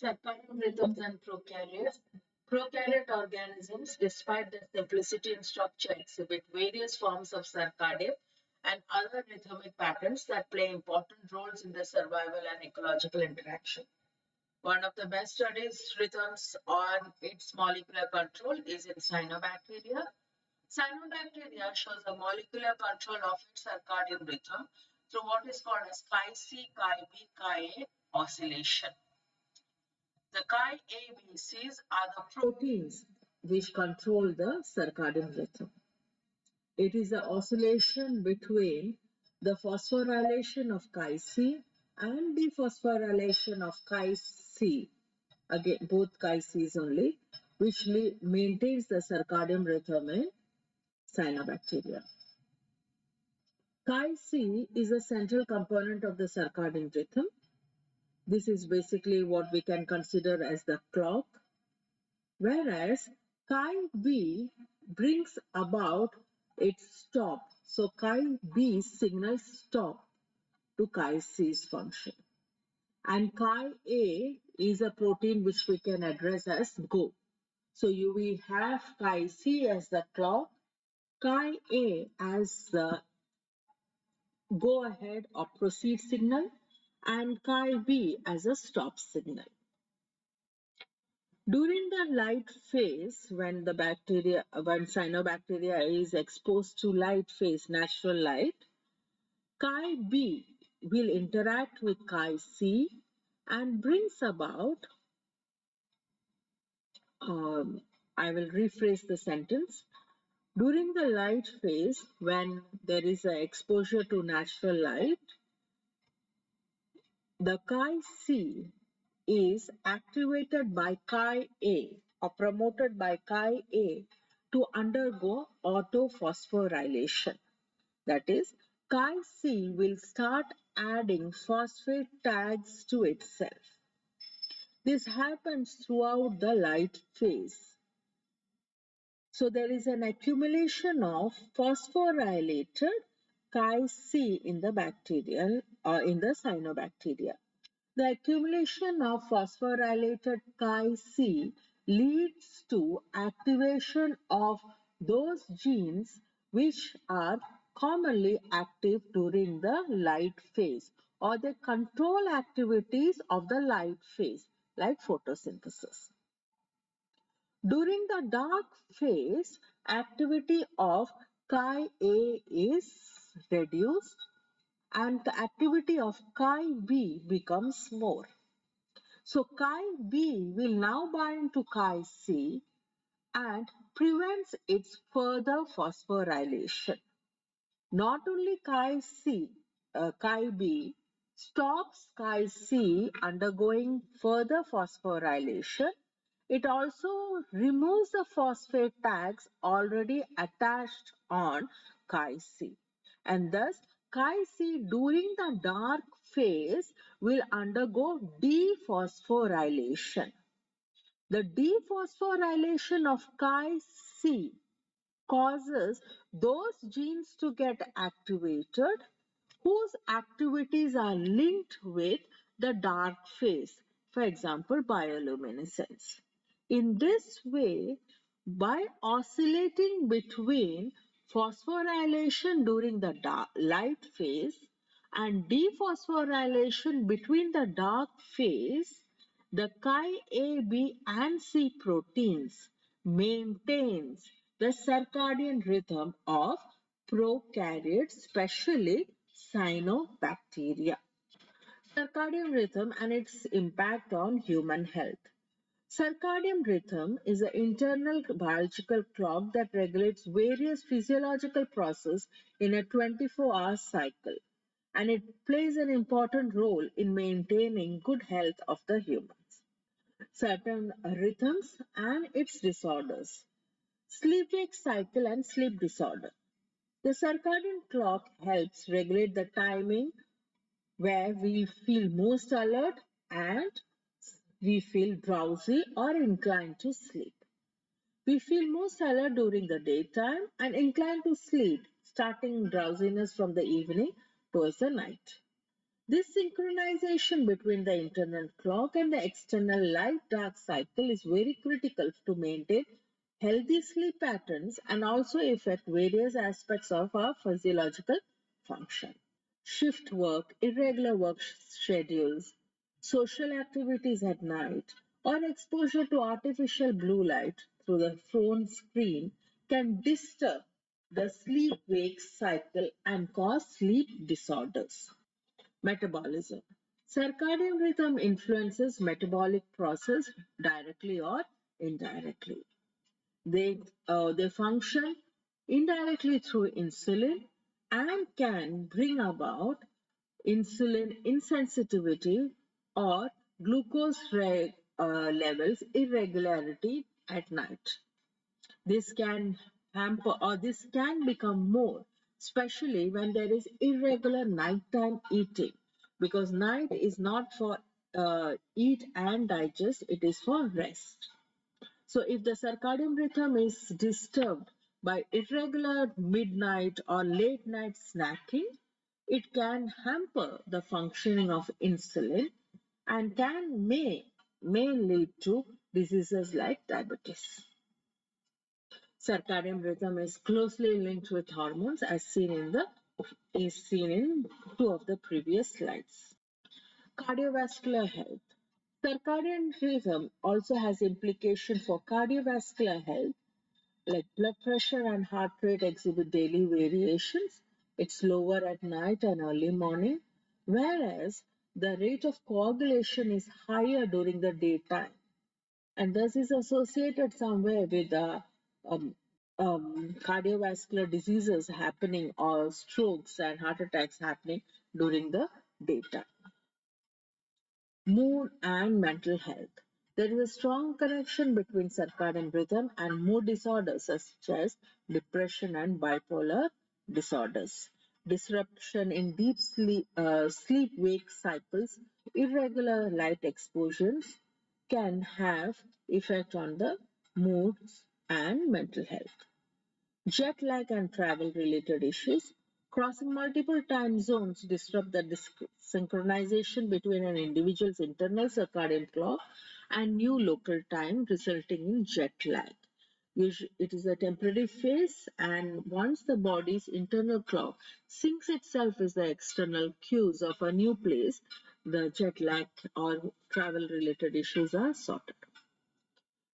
Circadian rhythms and prokaryotes. Prokaryote organisms, despite their simplicity in structure, exhibit various forms of circadian and other rhythmic patterns that play important roles in their survival and ecological interaction. One of the best studies rhythms on its molecular control is in cyanobacteria. Cyanobacteria shows a molecular control of its circadian rhythm through what is called as chi-C, chi-B, chi-A oscillation. The chi-ABCs are the proteins which control the circadian rhythm. It is the oscillation between the phosphorylation of chi-C and dephosphorylation of chi-C, again both chi-Cs only, which maintains the circadian rhythm in cyanobacteria. Chi-C is a central component of the circadian rhythm. This is basically what we can consider as the clock, whereas chi-B brings about its stop. So chi-B signals stop to chi-C's function. And chi-A is a protein which we can address as go. So we have chi-C as the clock, chi-A as the go ahead or proceed signal, and chi-B as a stop signal. During the light phase, when cyanobacteria is exposed to light phase, natural light, chi-B will interact with chi-C and brings about, I will rephrase the sentence. During the light phase, when there is an exposure to natural light, the chi-C is activated by chi-A or promoted by chi-A to undergo autophosphorylation. That is, chi-C will start adding phosphate tags to itself. This happens throughout the light phase. So there is an accumulation of phosphorylated chi-C in the bacterial or in the cyanobacteria. The accumulation of phosphorylated chi-C leads to activation of those genes which are commonly active during the light phase, or they control activities of the light phase like photosynthesis. During the dark phase, activity of chi-A is reduced and the activity of chi-B becomes more. So chi-B will now bind to chi-C and prevents its further phosphorylation. Not only chi-B stops chi-C undergoing further phosphorylation, it also removes the phosphate tags already attached on chi-C, and thus chi-C during the dark phase will undergo dephosphorylation. The dephosphorylation of chi-C causes those genes to get activated whose activities are linked with the dark phase, for example, bioluminescence. In this way, by oscillating between phosphorylation during the light phase and dephosphorylation between the dark phase, the chi-A, B and C proteins maintains the circadian rhythm of prokaryotes, especially cyanobacteria. Circadian rhythm and its impact on human health. Circadian rhythm is an internal biological clock that regulates various physiological processes in a 24-hour cycle, and it plays an important role in maintaining good health of the humans. Certain rhythms and its disorders. Sleep-wake cycle and sleep disorder. The circadian clock helps regulate the timing where we feel most alert and we feel drowsy or inclined to sleep. We feel most alert during the daytime and inclined to sleep, starting drowsiness from the evening towards the night. This synchronization between the internal clock and the external light-dark cycle is very critical to maintain healthy sleep patterns and also affect various aspects of our physiological function. Shift work, irregular work schedules, social activities at night, or exposure to artificial blue light through the phone screen can disturb the sleep-wake cycle and cause sleep disorders. Metabolism. Circadian rhythm influences metabolic process directly or indirectly. They function indirectly through insulin and can bring about insulin insensitivity or levels irregularity at night. This can hamper or this can become more, especially when there is irregular nighttime eating, because night is not for eat and digest, it is for rest. So if the circadian rhythm is disturbed by irregular midnight or late night snacking, it can hamper the functioning of insulin and may lead to diseases like diabetes. Circadian rhythm is closely linked with hormones as seen in two of the previous slides. Cardiovascular health. Circadian rhythm also has implication for cardiovascular health, like blood pressure and heart rate exhibit daily variations. It's lower at night and early morning, whereas the rate of coagulation is higher during the daytime, and thus is associated somewhere with um, cardiovascular diseases happening or strokes and heart attacks happening during the daytime. Mood and mental health. There is a strong connection between circadian rhythm and mood disorders such as depression and bipolar disorders. Disruption in deep sleep-wake cycles, irregular light exposures can have effect on the moods and mental health. Jet lag and travel related issues. Crossing multiple time zones disrupt the synchronization between an individual's internal circadian clock and new local time, resulting in jet lag. It is a temporary phase, and once the body's internal clock syncs itself with the external cues of a new place, the jet lag or travel related issues are sorted.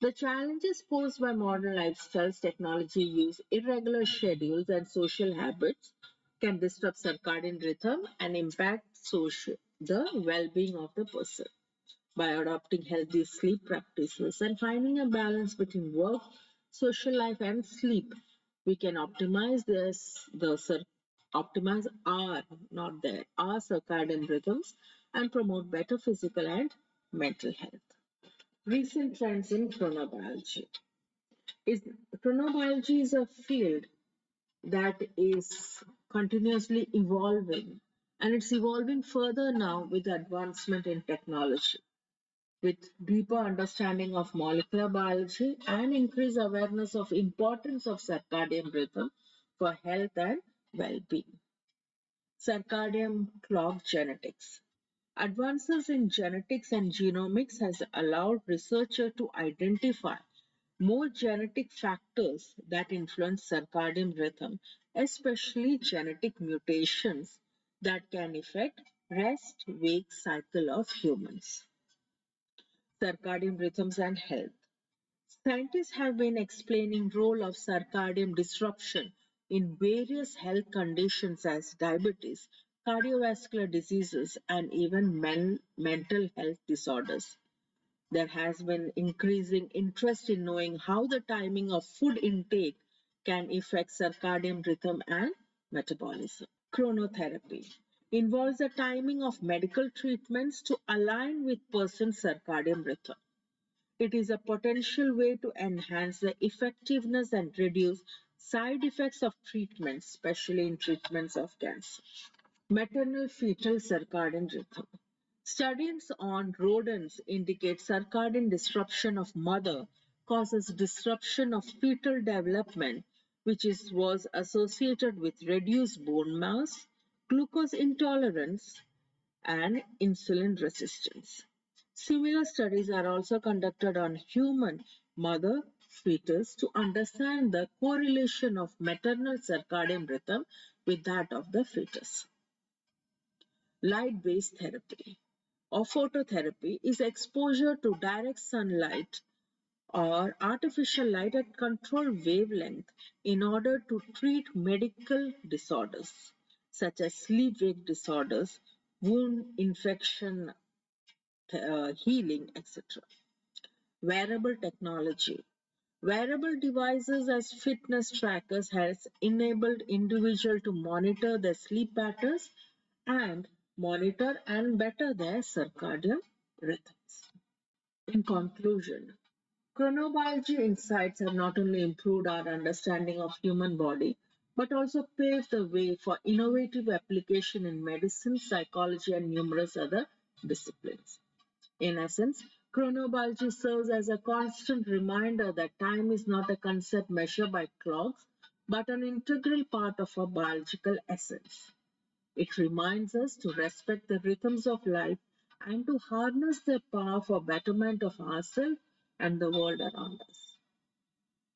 The challenges posed by modern lifestyles, technology use, irregular schedules, and social habits can disrupt circadian rhythm and impact the well-being of the person. By adopting healthy sleep practices and finding a balance between work, social life, and sleep, we can optimize our circadian rhythms and promote better physical and mental health. Recent trends in chronobiology. Is Chronobiology is a field that is continuously evolving, and it's evolving further now with advancement in technology, with deeper understanding of molecular biology and increased awareness of importance of circadian rhythm for health and well-being. Circadian clock genetics. Advances in genetics and genomics has allowed researchers to identify more genetic factors that influence circadian rhythm, especially genetic mutations that can affect rest-wake cycle of humans. Circadian rhythms and health. Scientists have been explaining role of circadian disruption in various health conditions as diabetes, cardiovascular diseases, and even mental health disorders. There has been increasing interest in knowing how the timing of food intake can affect circadian rhythm and metabolism. Chronotherapy involves the timing of medical treatments to align with person's circadian rhythm. It is a potential way to enhance the effectiveness and reduce side effects of treatments, especially in treatments of cancer. Maternal fetal circadian rhythm. Studies on rodents indicate circadian disruption of mother causes disruption of fetal development, was associated with reduced bone mass, glucose intolerance, and insulin resistance. Similar studies are also conducted on human mother fetus to understand the correlation of maternal circadian rhythm with that of the fetus. Light-based therapy or phototherapy is exposure to direct sunlight or artificial light at controlled wavelength in order to treat medical disorders such as sleep-wake disorders, wound infection healing, etc. Wearable technology. Wearable devices as fitness trackers has enabled individuals to monitor their sleep patterns and monitor and better their circadian rhythms. In conclusion, chronobiology insights have not only improved our understanding of human body, but also paved the way for innovative application in medicine, psychology, and numerous other disciplines. In essence, chronobiology serves as a constant reminder that time is not a concept measured by clocks, but an integral part of our biological essence. It reminds us to respect the rhythms of life and to harness their power for betterment of ourselves and the world around us.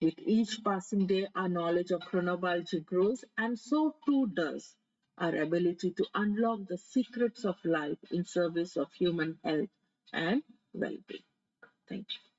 With each passing day, our knowledge of chronobiology grows, and so too does our ability to unlock the secrets of life in service of human health and well being. Thank you.